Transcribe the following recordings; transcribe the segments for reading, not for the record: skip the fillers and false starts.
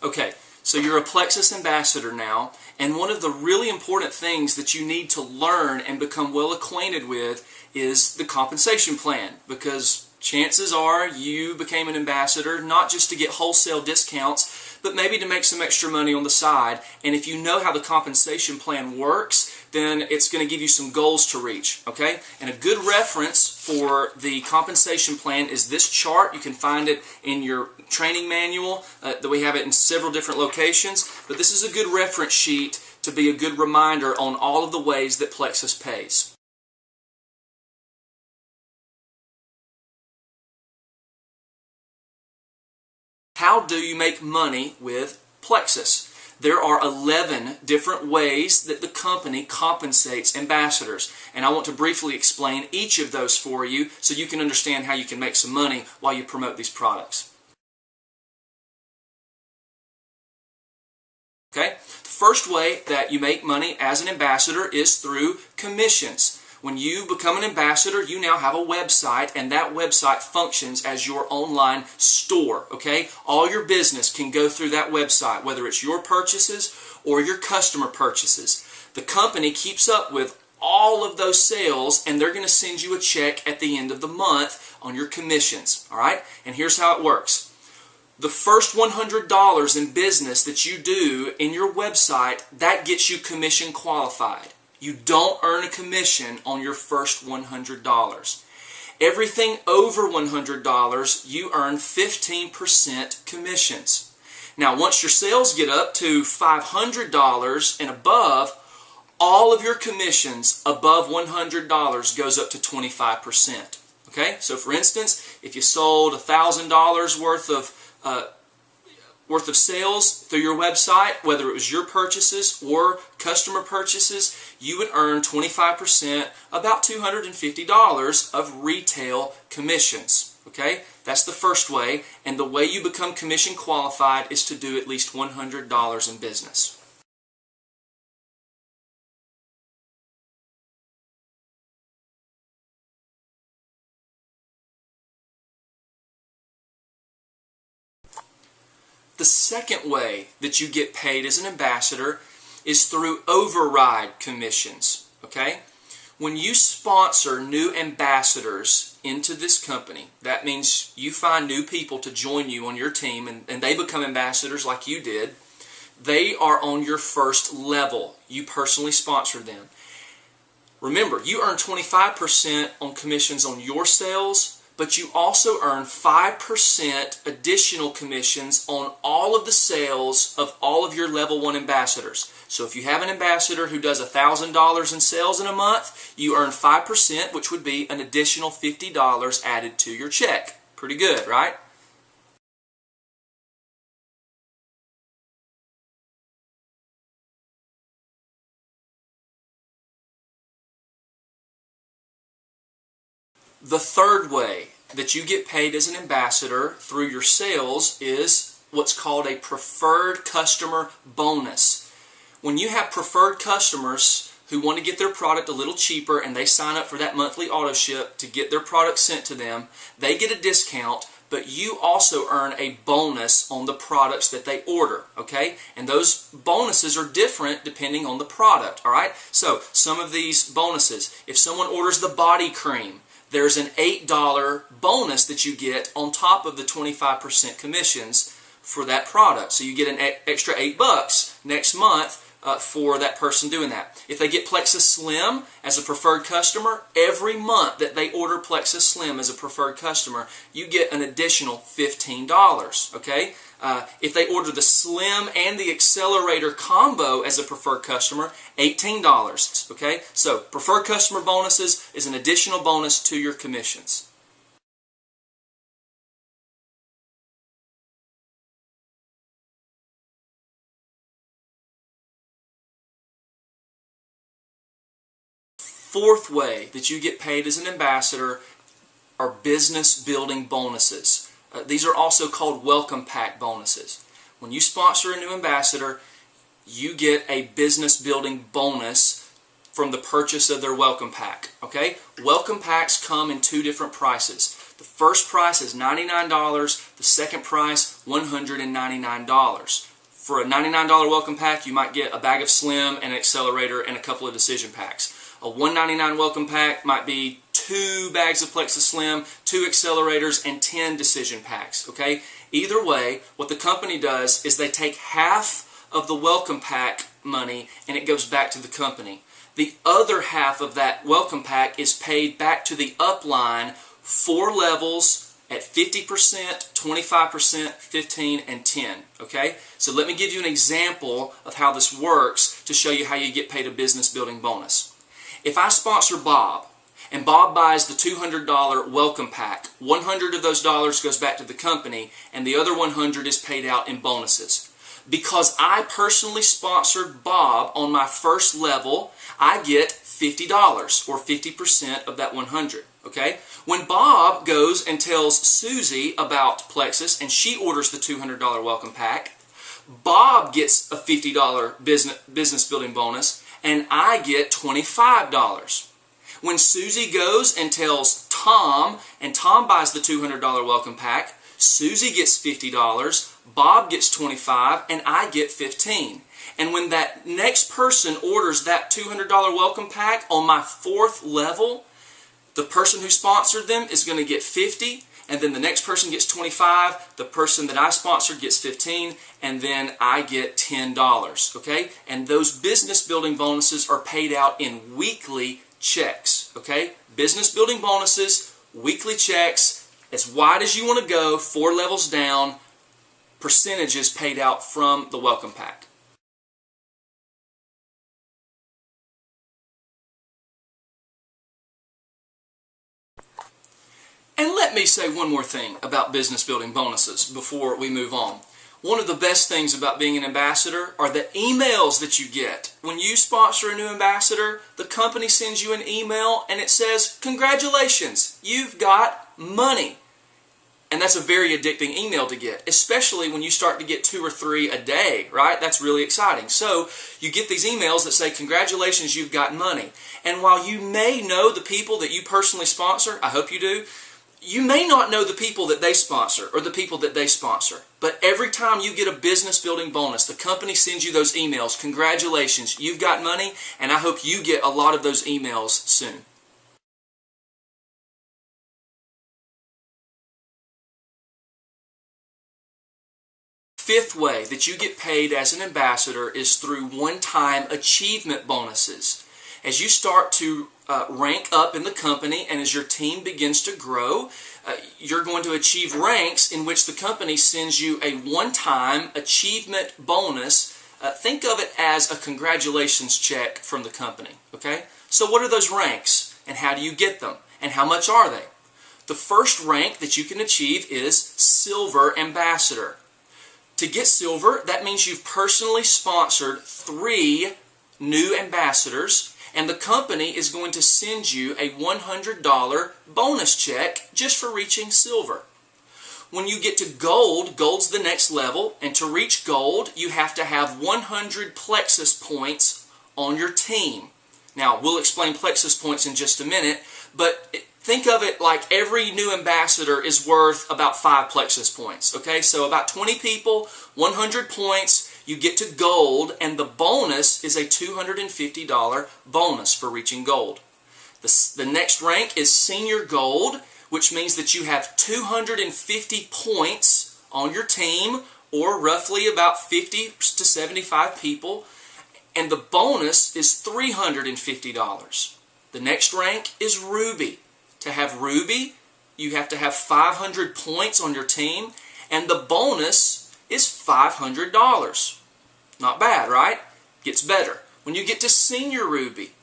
Okay, so you're a Plexus ambassador now, and one of the really important things that you need to learn and become well acquainted with is the compensation plan, because chances are you became an ambassador not just to get wholesale discounts, but maybe to make some extra money on the side. And if you know how the compensation plan works, then it's going to give you some goals to reach, okay? And a good reference for the compensation plan is this chart. You can find it in your training manual, that we have it in several different locations, but this is a good reference sheet to be a good reminder on all of the ways that Plexus pays. How do you make money with Plexus? There are 11 different ways that the company compensates ambassadors, and I want to briefly explain each of those for you so you can understand how you can make some money while you promote these products. Okay? The first way that you make money as an ambassador is through commissions. When you become an ambassador, you now have a website, and that website functions as your online store, okay? All your business can go through that website, whether it's your purchases or your customer purchases. The company keeps up with all of those sales, and they're going to send you a check at the end of the month on your commissions, all right? And here's how it works. The first $100 in business that you do in your website, that gets you commission qualified. You don't earn a commission on your first $100. Everything over $100, you earn 15% commissions. Now, once your sales get up to $500 and above, all of your commissions above $100 goes up to 25%. Okay? So, for instance, if you sold $1,000 worth of sales through your website, whether it was your purchases or customer purchases, you would earn 25%, about $250 of retail commissions. Okay? That's the first way, and the way you become commission qualified is to do at least $100 in business. The second way that you get paid as an ambassador is through override commissions. Okay? When you sponsor new ambassadors into this company, that means you find new people to join you on your team, and they become ambassadors like you did. They are on your first level. You personally sponsor them. Remember, you earn 25% on commissions on your sales, but you also earn 5% additional commissions on all of the sales of all of your level 1 ambassadors. So if you have an ambassador who does $1,000 in sales in a month, you earn 5%, which would be an additional $50 added to your check. Pretty good, right? The third way that you get paid as an ambassador through your sales is what's called a preferred customer bonus. When you have preferred customers who want to get their product a little cheaper and they sign up for that monthly auto ship to get their product sent to them, they get a discount, but you also earn a bonus on the products that they order, okay? And those bonuses are different depending on the product, all right? So, some of these bonuses, if someone orders the body cream, there's an $8 bonus that you get on top of the 25% commissions for that product. So you get an extra $8 next month for that person doing that. If they get Plexus Slim as a preferred customer, every month that they order Plexus Slim as a preferred customer, you get an additional $15, okay? If they order the Slim and the Accelerator combo as a preferred customer, $18, okay? So, preferred customer bonuses is an additional bonus to your commissions. Fourth way that you get paid as an ambassador are business building bonuses. These are also called welcome pack bonuses. When you sponsor a new ambassador, you get a business building bonus from the purchase of their welcome pack. Okay? Welcome packs come in two different prices. The first price is $99, the second price $199. For a $99 welcome pack, you might get a bag of Slim and an accelerator and a couple of decision packs. A $199 welcome pack might be 2 bags of Plexus Slim, 2 accelerators, and 10 decision packs. Okay? Either way, what the company does is they take half of the welcome pack money and it goes back to the company. The other half of that welcome pack is paid back to the upline, 4 levels at 50%, 25%, 15, and 10. Okay? So let me give you an example of how this works to show you how you get paid a business building bonus. If I sponsor Bob, and Bob buys the $200 welcome pack, 100 of those dollars goes back to the company, and the other 100 is paid out in bonuses. Because I personally sponsored Bob on my first level, I get $50 or 50% of that 100. Okay? When Bob goes and tells Susie about Plexus and she orders the $200 welcome pack, Bob gets a $50 business building bonus and I get $25. When Susie goes and tells Tom and Tom buys the $200 welcome pack, Susie gets $50, Bob gets $25, and I get $15. And when that next person orders that $200 welcome pack on my 4th level, the person who sponsored them is going to get $50, and then the next person gets $25, the person that I sponsored gets $15, and then I get $10. Okay? And those business building bonuses are paid out in weekly checks. Okay? Business building bonuses, weekly checks, as wide as you want to go, 4 levels down, percentages paid out from the welcome pack. And let me say one more thing about business building bonuses before we move on. One of the best things about being an ambassador are the emails that you get. When you sponsor a new ambassador, the company sends you an email and it says, "Congratulations, you've got money." And that's a very addicting email to get, especially when you start to get 2 or 3 a day, right? That's really exciting. So you get these emails that say, "Congratulations, you've got money." And while you may know the people that you personally sponsor, I hope you do, you may not know the people that they sponsor or the people that they sponsor. But every time you get a business building bonus, the company sends you those emails, "Congratulations, you've got money," and I hope you get a lot of those emails soon. Fifth way that you get paid as an ambassador is through one-time achievement bonuses. As you start to rank up in the company and as your team begins to grow, you're going to achieve ranks in which the company sends you a one-time achievement bonus. Think of it as a congratulations check from the company. Okay? So what are those ranks and how do you get them and how much are they? The first rank that you can achieve is Silver Ambassador. To get silver, that means you've personally sponsored 3 new ambassadors, and the company is going to send you a $100 bonus check just for reaching silver. When you get to gold, gold's the next level, and to reach gold, you have to have 100 Plexus points on your team. Now, we'll explain Plexus points in just a minute, but think of it like every new ambassador is worth about 5 Plexus points. Okay, so about 20 people, 100 points, you get to gold, and the bonus is a $250 bonus for reaching gold. The next rank is Senior Gold, which means that you have 250 points on your team, or roughly about 50 to 75 people, and the bonus is $350. The next rank is Ruby. To have Ruby, you have to have 500 points on your team, and the bonus is $500. Not bad, right? Gets better. When you get to Senior Ruby,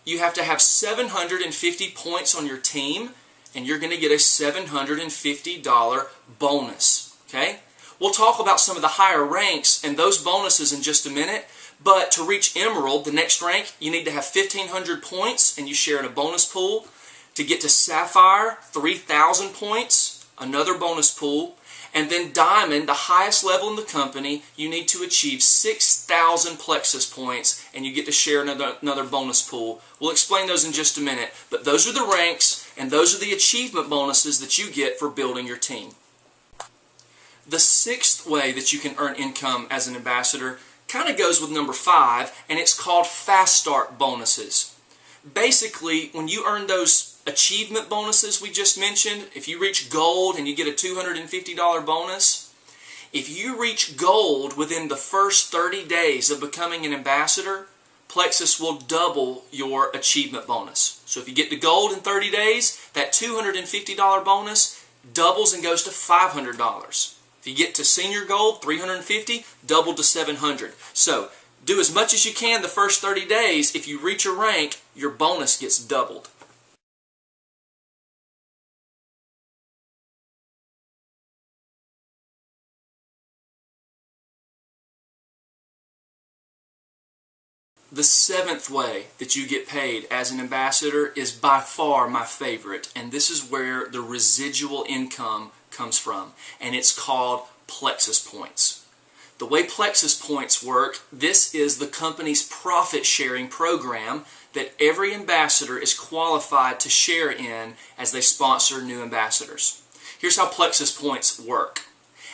you have to have 750 points on your team, and you're going to get a $750 bonus. Okay? We'll talk about some of the higher ranks and those bonuses in just a minute, but to reach Emerald, the next rank, you need to have 1,500 points, and you share in a bonus pool. To get to Sapphire, 3,000 points, another bonus pool. And then Diamond, the highest level in the company, you need to achieve 6,000 Plexus points, and you get to share another bonus pool. We'll explain those in just a minute. But those are the ranks, and those are the achievement bonuses that you get for building your team. The sixth way that you can earn income as an ambassador kind of goes with number 5, and it's called fast start bonuses. Basically, when you earn those achievement bonuses we just mentioned, if you reach gold and you get a $250 bonus, if you reach gold within the first 30 days of becoming an ambassador, Plexus will double your achievement bonus. So if you get to gold in 30 days, that $250 bonus doubles and goes to $500. If you get to senior gold, $350, doubled to $700. So do as much as you can the first 30 days. If you reach a rank, your bonus gets doubled. The seventh way that you get paid as an ambassador is by far my favorite, and this is where the residual income comes from, and it's called Plexus points. The way Plexus points work, this is the company's profit sharing program that every ambassador is qualified to share in as they sponsor new ambassadors. Here's how Plexus points work.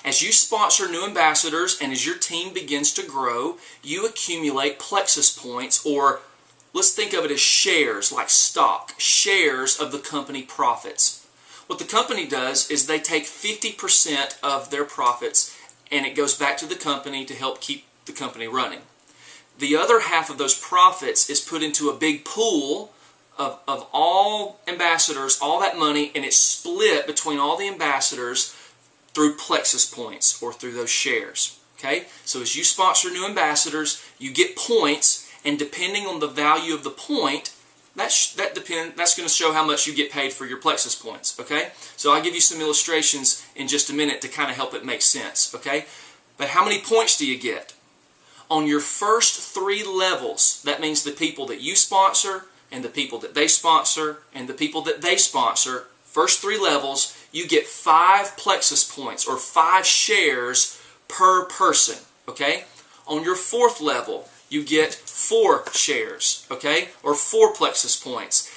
As you sponsor new ambassadors and as your team begins to grow, you accumulate Plexus points, or let's think of it as shares, like stock, shares of the company profits. What the company does is they take 50% of their profits and it goes back to the company to help keep the company running. The other half of those profits is put into a big pool of all ambassadors, all that money, and it's split between all the ambassadors through Plexus points or through those shares. Okay? So as you sponsor new ambassadors, you get points, and depending on the value of the point, that's going to show how much you get paid for your Plexus points. Okay? So I'll give you some illustrations in just a minute to kind of help it make sense. Okay? But how many points do you get? On your first 3 levels, that means the people that you sponsor and the people that they sponsor and the people that they sponsor, first 3 levels, you get 5 Plexus points or 5 shares per person. Okay? On your 4th level, you get 4 shares, okay, or 4 Plexus points.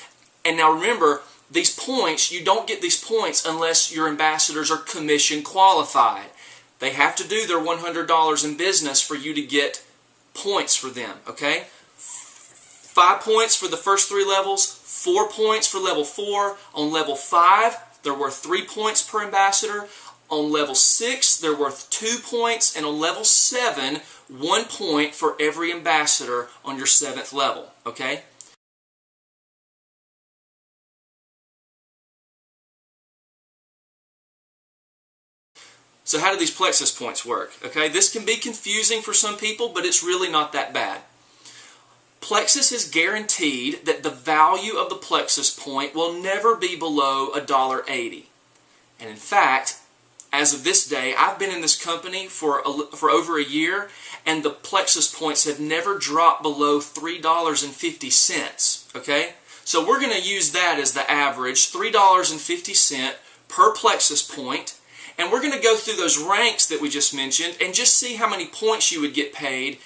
And now remember, these points, you don't get these points unless your ambassadors are commission qualified. They have to do their $100 in business for you to get points for them, okay? 5 points for the first 3 levels, 4 points for level 4. On level 5, they're worth 3 points per ambassador. On level 6, they're worth 2 points. And on level 7, 1 point for every ambassador on your 7th level, okay? So how do these Plexus points work? Okay, this can be confusing for some people, but it's really not that bad. Plexus is guaranteed that the value of the Plexus point will never be below $1.80. And in fact, as of this day, I've been in this company for over a year, and the Plexus points have never dropped below $3.50. Okay? So we're going to use that as the average, $3.50 per Plexus point, and we're going to go through those ranks that we just mentioned and just see how many points you would get paid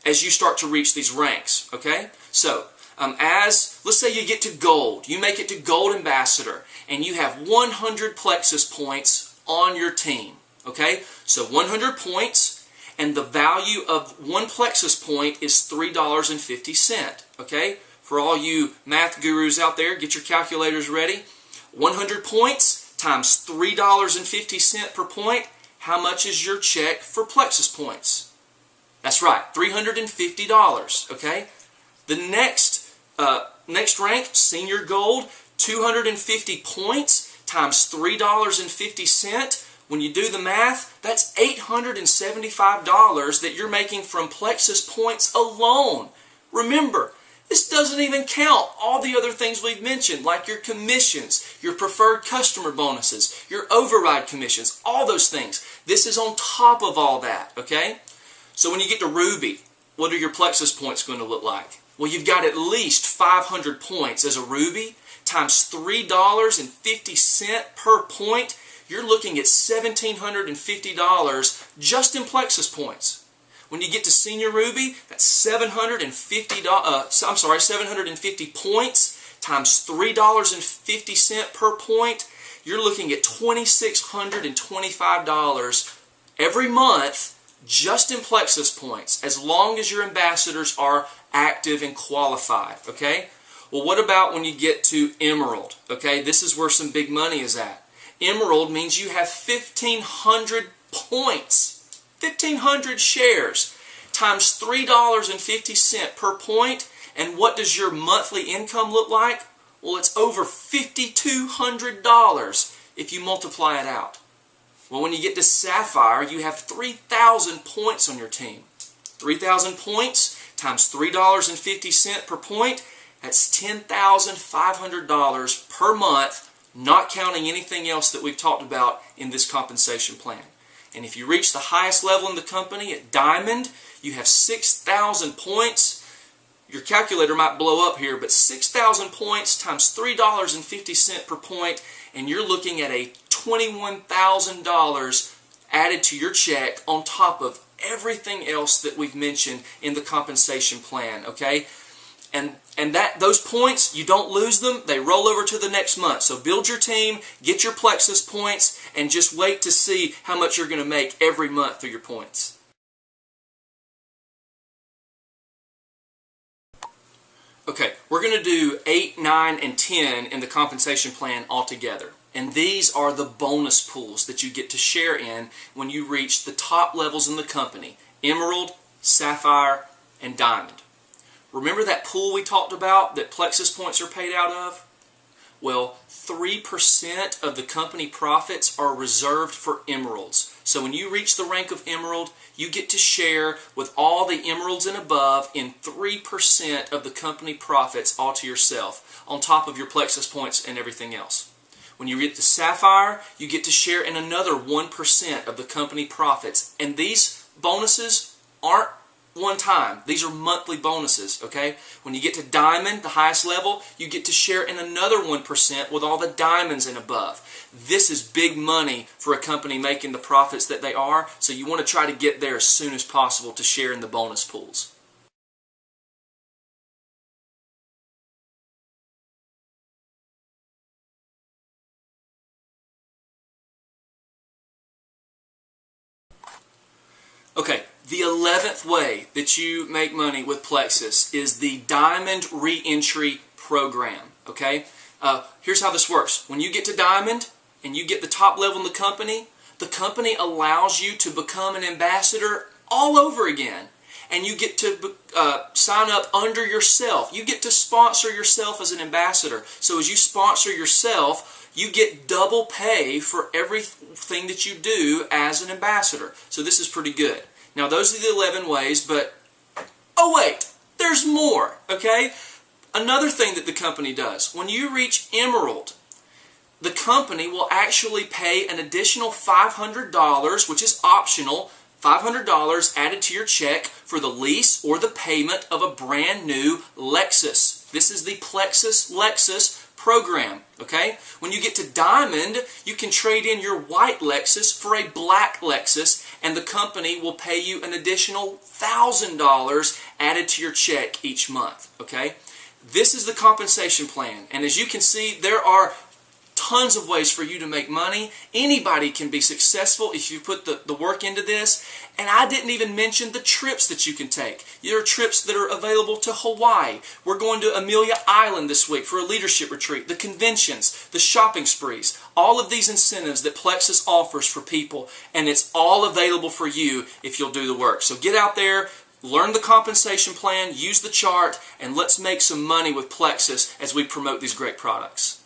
as you start to reach these ranks. Okay? So, let's say you get to gold, you make it to gold ambassador, and you have 100 Plexus points on your team. Okay? So 100 points, and the value of 1 Plexus point is $3.50. Okay? For all you math gurus out there, get your calculators ready. 100 points times $3.50 per point. How much is your check for Plexus points? That's right, $350. Okay? The next rank, senior gold, 250 points times $3.50. When you do the math, that's $875 that you're making from Plexus points alone. Remember, this doesn't even count all the other things we've mentioned, like your commissions, your preferred customer bonuses, your override commissions, all those things. This is on top of all that, okay? So when you get to Ruby, what are your Plexus points going to look like? Well, you've got at least 500 points as a Ruby, times $3.50 per point. You're looking at $1,750 just in Plexus points. When you get to Senior Ruby, that's $750 points times $3.50 per point. You're looking at $2,625 every month just in Plexus points, as long as your ambassadors are active and qualified, okay? Well, what about when you get to Emerald, okay? This is where some big money is at. Emerald means you have 1,500 points, 1,500 shares, times $3.50 per point. And what does your monthly income look like? Well, it's over $5,200 if you multiply it out. Well, when you get to Sapphire, you have 3,000 points on your team. 3,000 points times $3.50 per point, that's $10,500 per month, not counting anything else that we've talked about in this compensation plan. And if you reach the highest level in the company at Diamond, you have 6,000 points. Your calculator might blow up here, but 6,000 points times $3.50 per point, and you're looking at a $21,000 added to your check on top of everything else that we've mentioned in the compensation plan, okay? And those points, you don't lose them, they roll over to the next month. So build your team, get your Plexus points, and just wait to see how much you're going to make every month through your points. Okay, we're going to do 8, 9, and 10 in the compensation plan altogether. And these are the bonus pools that you get to share in when you reach the top levels in the company: Emerald, Sapphire, and Diamond. Remember that pool we talked about that Plexus points are paid out of? Well, 3% of the company profits are reserved for Emeralds. So when you reach the rank of Emerald, you get to share with all the Emeralds and above in 3% of the company profits all to yourself, on top of your Plexus points and everything else. When you get to Sapphire, you get to share in another 1% of the company profits. And these bonuses aren't one time. These are monthly bonuses, okay? When you get to Diamond, the highest level, you get to share in another 1% with all the Diamonds and above. This is big money for a company making the profits that they are, so you want to try to get there as soon as possible to share in the bonus pools. Okay, the 11th way that you make money with Plexus is the Diamond Re-Entry Program, okay? Here's how this works. When you get to Diamond and you get the top level in the company allows you to become an ambassador all over again. And you get to sign up under yourself. You get to sponsor yourself as an ambassador. So as you sponsor yourself, you get double pay for everything that you do as an ambassador. So this is pretty good. Now those are the 11 ways, but oh wait, there's more, okay? Another thing that the company does, when you reach Emerald, the company will actually pay an additional $500, which is optional, $500 added to your check for the lease or the payment of a brand new Lexus. This is the Plexus Lexus program, okay? When you get to Diamond, you can trade in your white Lexus for a black Lexus, and the company will pay you an additional $1,000 added to your check each month, okay? This is the compensation plan, and as you can see, there are tons of ways for you to make money. Anybody can be successful if you put the work into this. And I didn't even mention the trips that you can take. There are trips that are available to Hawaii. We're going to Amelia Island this week for a leadership retreat. The conventions, the shopping sprees, all of these incentives that Plexus offers for people. And it's all available for you if you'll do the work. So get out there, learn the compensation plan, use the chart, and let's make some money with Plexus as we promote these great products.